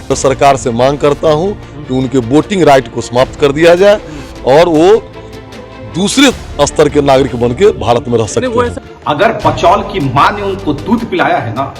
तो सरकार से मांग करता हूं कि उनके वोटिंग राइट को समाप्त कर दिया जाए और वो दूसरे स्तर के नागरिक बन के भारत में रह सकते हैं। अगर बचौल की मां ने उनको दूध पिलाया है ना,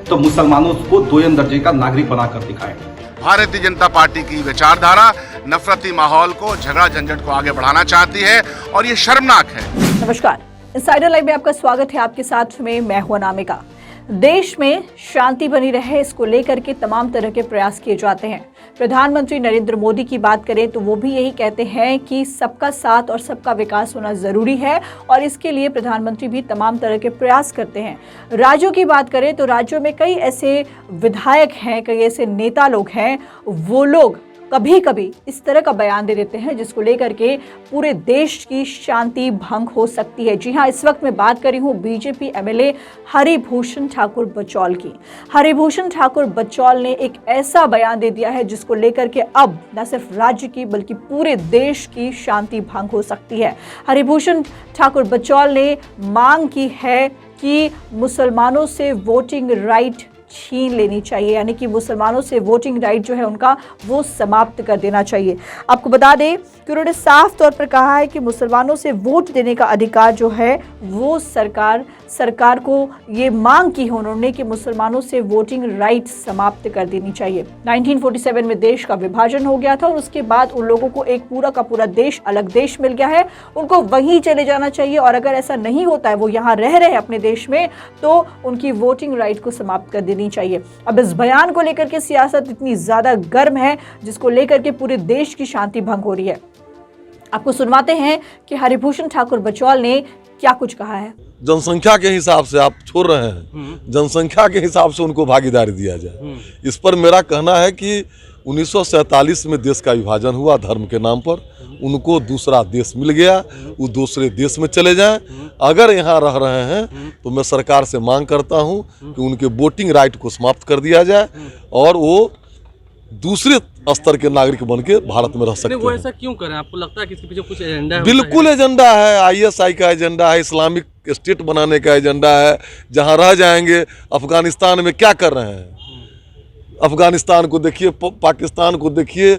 तो मुसलमानों को दोयम दर्जे का नागरिक बनाकर दिखाएं। भारतीय जनता पार्टी की विचारधारा नफरती माहौल को, झगड़ा झंझट को आगे बढ़ाना चाहती है और ये शर्मनाक है। नमस्कार, इनसाइडर लाइव में आपका स्वागत है। आपके साथ में मैं हूं अनामिका। देश में शांति बनी रहे, इसको लेकर के तमाम तरह के प्रयास किए जाते हैं। प्रधानमंत्री नरेंद्र मोदी की बात करें तो वो भी यही कहते हैं कि सबका साथ और सबका विकास होना जरूरी है और इसके लिए प्रधानमंत्री भी तमाम तरह के प्रयास करते हैं। राज्यों की बात करें तो राज्यों में कई ऐसे विधायक हैं, कई ऐसे नेता लोग हैं, वो लोग कभी कभी इस तरह का बयान दे देते हैं जिसको लेकर के पूरे देश की शांति भंग हो सकती है। जी हां, इस वक्त मैं बात कर रही हूं बीजेपी एमएलए हरिभूषण ठाकुर बचौल की। हरिभूषण ठाकुर बचौल ने एक ऐसा बयान दे दिया है जिसको लेकर के अब न सिर्फ राज्य की बल्कि पूरे देश की शांति भंग हो सकती है। हरिभूषण ठाकुर बचौल ने मांग की है कि मुसलमानों से वोटिंग राइट छीन लेनी चाहिए, यानी कि मुसलमानों से वोटिंग राइट जो है उनका वो समाप्त कर देना चाहिए। आपको बता दें कि उन्होंने साफ तौर पर कहा है कि मुसलमानों से वोट देने का अधिकार जो है वो सरकार को ये मांग की है उन्होंने कि मुसलमानों से वोटिंग राइट समाप्त कर देनी चाहिए। 1947 में देश का विभाजन हो गया था और उसके बाद उन लोगों को एक पूरा का पूरा देश, अलग देश मिल गया है, उनको वहीं चले जाना चाहिए और अगर ऐसा नहीं होता है, वो यहाँ रह रहे हैं अपने देश में, तो उनकी वोटिंग राइट को समाप्त कर देनी चाहिए। अब इस बयान को लेकर के सियासत इतनी ज्यादा गर्म है जिसको लेकर के पूरे देश की शांति भंग हो रही है। आपको सुनवाते हैं कि हरिभूषण ठाकुर बचौल ने क्या कुछ कहा है। जनसंख्या के हिसाब से आप छोड़ रहे हैं, जनसंख्या के हिसाब से उनको भागीदारी दिया जाए। इस पर मेरा कहना है कि 1947 में देश का विभाजन हुआ धर्म के नाम पर, उनको दूसरा देश मिल गया, वो दूसरे देश में चले जाएं। अगर यहाँ रह रहे हैं तो मैं सरकार से मांग करता हूँ कि उनके वोटिंग राइट को समाप्त कर दिया जाए और वो दूसरे स्तर के नागरिक बन के भारत में रह सकते हैं। वो ऐसा क्यों करें? आपको लगता है कि इसके पीछे कुछ एजेंडा है? बिल्कुल एजेंडा है, आईएसआई का एजेंडा है, इस्लामिक स्टेट बनाने का एजेंडा है। जहां रह जाएंगे, अफगानिस्तान में क्या कर रहे हैं? अफगानिस्तान को देखिए, पाकिस्तान को देखिए,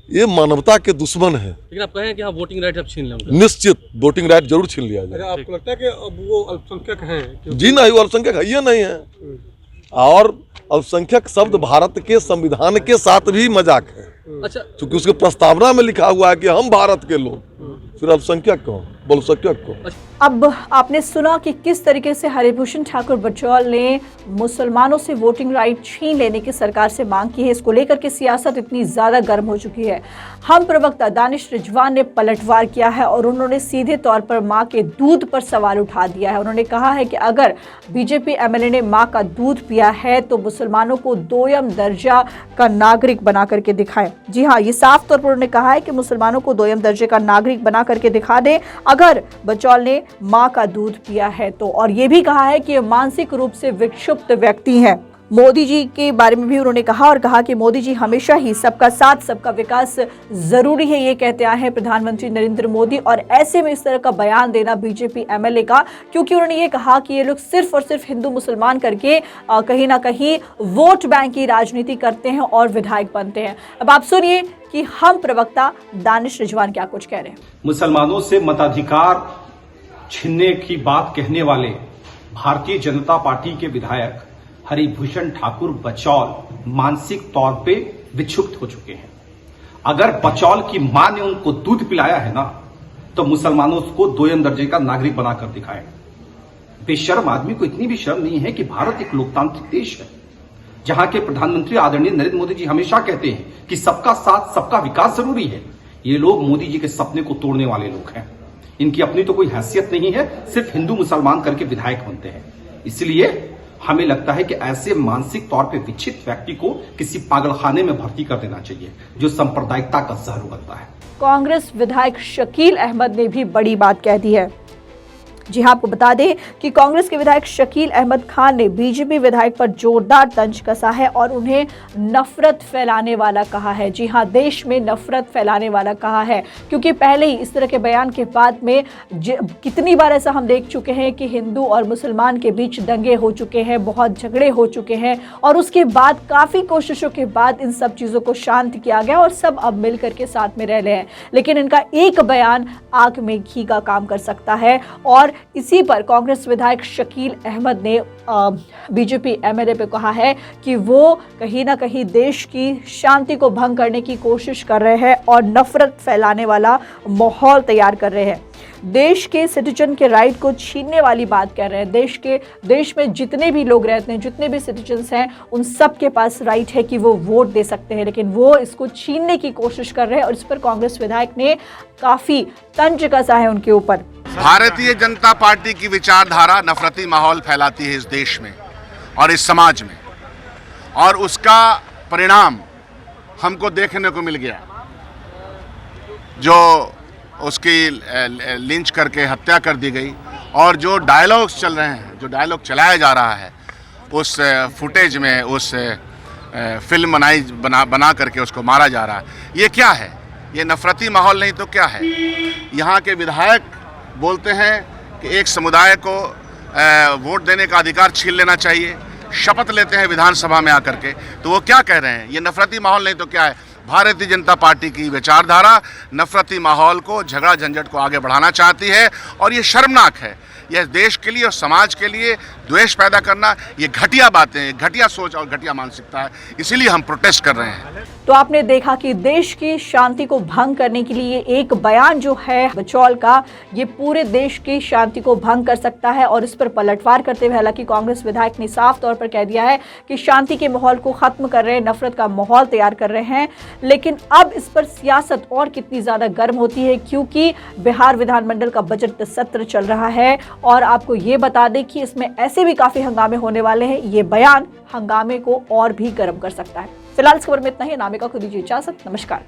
ये मानवता के दुश्मन है। लेकिन आप कहें कि हाँ वोटिंग राइट अब छीन लें? निश्चित वोटिंग राइट जरूर छीन लिया जाए। आपको लगता है कि अब वो अल्पसंख्यक हैं? जी नहीं, वो अल्पसंख्यक है, ये नहीं है। और अल्पसंख्यक शब्द भारत के संविधान के साथ भी मजाक है। अच्छा, क्योंकि उसके प्रस्तावना में लिखा हुआ है कि हम भारत के लोग, फिर अल्पसंख्यक कौन, बहुसंख्यक कौन? अब आपने सुना कि किस तरीके से हरिभूषण ठाकुर बचौल ने मुसलमानों से वोटिंग राइट छीन लेने की सरकार से मांग की है। इसको लेकर के सियासत इतनी ज्यादा गर्म हो चुकी है। हम प्रवक्ता दानिश रिजवान ने पलटवार किया है और उन्होंने सीधे तौर पर मां के दूध पर सवाल उठा दिया है। उन्होंने कहा है कि अगर बीजेपी एमएलए ने मां का दूध पिया है तो मुसलमानों को दोयम दर्जा का नागरिक बना करके दिखाएं। जी हाँ, ये साफ तौर पर उन्होंने कहा है कि मुसलमानों को दोयम दर्जे का नागरिक बना करके दिखा दें अगर बचौल ने मां का दूध पिया है तो। और ये भी कहा है कि मानसिक रूप से विक्षुब्ध व्यक्ति हैं। मोदी जी के बारे में भी उन्होंने कहा और कहा कि मोदी जी हमेशा ही सबका साथ सबका विकास जरूरी है, ये कहते आए हैं प्रधानमंत्री नरेंद्र मोदी। और ऐसे में इस तरह का बयान देना बीजेपी एमएलए का, क्योंकि उन्होंने ये कहा कि ये लोग सिर्फ और सिर्फ हिंदू मुसलमान करके कहीं ना कहीं वोट बैंक की राजनीति करते हैं और विधायक बनते हैं। अब आप सुनिए कि हम प्रवक्ता दानिश रिजवान क्या कुछ कह रहे हैं। मुसलमानों से मताधिकार छीनने की बात कहने वाले भारतीय जनता पार्टी के विधायक हरिभूषण ठाकुर बचौल मानसिक तौर पे विक्षुब्ध हो चुके हैं। अगर बचौल की मां ने उनको दूध पिलाया है ना, तो मुसलमानों को दोयम दर्जे का नागरिक बनाकर दिखाएं। बेशर्म आदमी को इतनी भी शर्म नहीं है कि भारत एक लोकतांत्रिक देश है जहां के प्रधानमंत्री आदरणीय नरेंद्र मोदी जी हमेशा कहते हैं कि सबका साथ सबका विकास जरूरी है। ये लोग मोदी जी के सपने को तोड़ने वाले लोग हैं। इनकी अपनी तो कोई हैसियत नहीं है, सिर्फ हिंदू मुसलमान करके विधायक बनते हैं। इसलिए हमें लगता है कि ऐसे मानसिक तौर पे विक्षिप्त व्यक्ति को किसी पागलखाने में भर्ती कर देना चाहिए जो सांप्रदायिकता का जहर उगलता है। कांग्रेस विधायक शकील अहमद ने भी बड़ी बात कह दी है। जी हाँ, आपको बता दें कि कांग्रेस के विधायक शकील अहमद खान ने बीजेपी विधायक पर जोरदार तंज कसा है और उन्हें नफरत फैलाने वाला कहा है। जी हाँ, देश में नफरत फैलाने वाला कहा है, क्योंकि पहले ही इस तरह के बयान के बाद में कितनी बार ऐसा हम देख चुके हैं कि हिंदू और मुसलमान के बीच दंगे हो चुके हैं, बहुत झगड़े हो चुके हैं और उसके बाद काफ़ी कोशिशों के बाद इन सब चीज़ों को शांत किया गया और सब अब मिल करके साथ में रह रहे हैं। लेकिन इनका एक बयान आग में घी का काम कर सकता है और इसी पर कांग्रेस विधायक शकील अहमद ने बीजेपी एमएलए पे कहा है कि वो कहीं ना कहीं देश की शांति को भंग करने की कोशिश कर रहे हैं और नफरत फैलाने वाला माहौल तैयार कर रहे हैं। देश के सिटीजन के राइट को छीनने वाली बात कर रहे हैं। देश में जितने भी लोग रहते हैं, जितने भी सिटीजन्स हैं, उन सब के पास राइट है कि वो वोट दे सकते हैं, लेकिन वो इसको छीनने की कोशिश कर रहे हैं और इस पर कांग्रेस विधायक ने काफ़ी तंज कसा है उनके ऊपर। भारतीय जनता पार्टी की विचारधारा नफरती माहौल फैलाती है इस देश में और इस समाज में, और उसका परिणाम हमको देखने को मिल गया। जो उसकी लिंच करके हत्या कर दी गई और जो डायलॉग्स चल रहे हैं, जो डायलॉग चलाया जा रहा है उस फुटेज में, उस फिल्म बना करके उसको मारा जा रहा है, ये क्या है? ये नफरती माहौल नहीं तो क्या है? यहाँ के विधायक बोलते हैं कि एक समुदाय को वोट देने का अधिकार छीन लेना चाहिए, शपथ लेते हैं विधानसभा में आकर के, तो वो क्या कह रहे हैं? ये नफरती माहौल नहीं तो क्या है? भारतीय जनता पार्टी की विचारधारा नफरती माहौल को, झगड़ा झंझट को आगे बढ़ाना चाहती है और ये शर्मनाक है। यह देश के लिए और समाज के लिए द्वेष पैदा करना, ये घटिया बातें, घटिया सोच और घटिया मानसिकता है, इसीलिए हम प्रोटेस्ट कर रहे हैं। तो आपने देखा कि देश की शांति को भंग करने के लिए एक बयान जो है बचौल का, ये पूरे देश की शांति को भंग कर सकता है और इस पर पलटवार करते हुए हालांकि कांग्रेस विधायक ने साफ तौर पर कह दिया है कि शांति के माहौल को खत्म कर रहे हैं, नफरत का माहौल तैयार कर रहे हैं। लेकिन अब इस पर सियासत और कितनी ज्यादा गर्म होती है, क्योंकि बिहार विधानमंडल का बजट सत्र चल रहा है और आपको ये बता दें कि इसमें ऐसे भी काफी हंगामे होने वाले हैं। ये बयान हंगामे को और भी गर्म कर सकता है। फिलहाल इस खबर में इतना ही। नामिका को दीजिए इजाजत। नमस्कार।